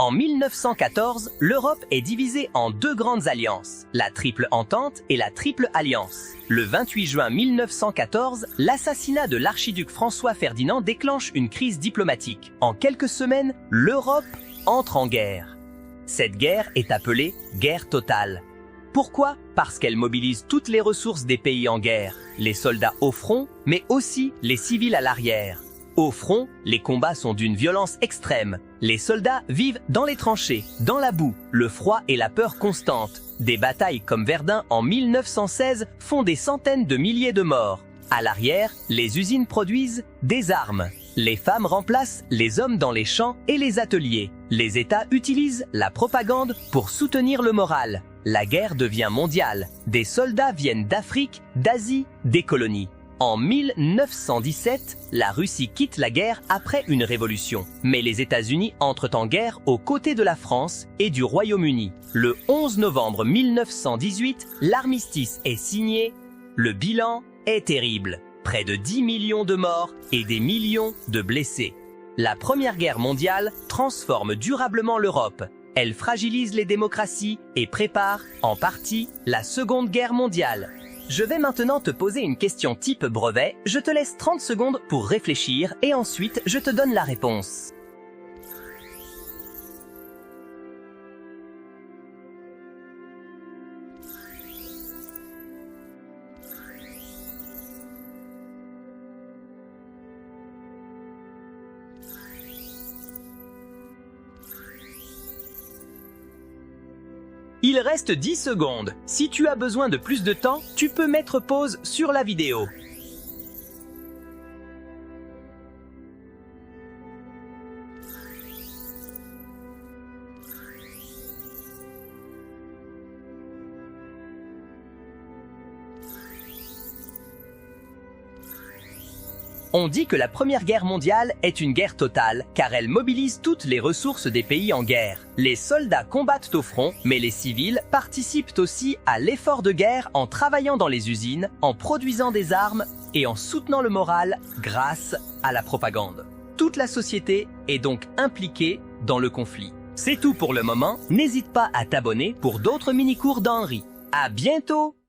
En 1914, l'Europe est divisée en deux grandes alliances, la Triple Entente et la Triple Alliance. Le 28 juin 1914, l'assassinat de l'archiduc François Ferdinand déclenche une crise diplomatique. En quelques semaines, l'Europe entre en guerre. Cette guerre est appelée guerre totale. Pourquoi? Parce qu'elle mobilise toutes les ressources des pays en guerre, les soldats au front, mais aussi les civils à l'arrière. Au front, les combats sont d'une violence extrême. Les soldats vivent dans les tranchées, dans la boue, le froid et la peur constante. Des batailles comme Verdun en 1916 font des centaines de milliers de morts. À l'arrière, les usines produisent des armes. Les femmes remplacent les hommes dans les champs et les ateliers. Les États utilisent la propagande pour soutenir le moral. La guerre devient mondiale. Des soldats viennent d'Afrique, d'Asie, des colonies. En 1917, la Russie quitte la guerre après une révolution. Mais les États-Unis entrent en guerre aux côtés de la France et du Royaume-Uni. Le 11 novembre 1918, l'armistice est signé. Le bilan est terrible. Près de 10 millions de morts et des millions de blessés. La Première Guerre mondiale transforme durablement l'Europe. Elle fragilise les démocraties et prépare, en partie, la Seconde Guerre mondiale. Je vais maintenant te poser une question type brevet, je te laisse 30 secondes pour réfléchir et ensuite je te donne la réponse. Il reste 10 secondes. Si tu as besoin de plus de temps, tu peux mettre pause sur la vidéo. On dit que la Première Guerre mondiale est une guerre totale, car elle mobilise toutes les ressources des pays en guerre. Les soldats combattent au front, mais les civils participent aussi à l'effort de guerre en travaillant dans les usines, en produisant des armes et en soutenant le moral grâce à la propagande. Toute la société est donc impliquée dans le conflit. C'est tout pour le moment, n'hésite pas à t'abonner pour d'autres mini-cours d'Henri. À bientôt!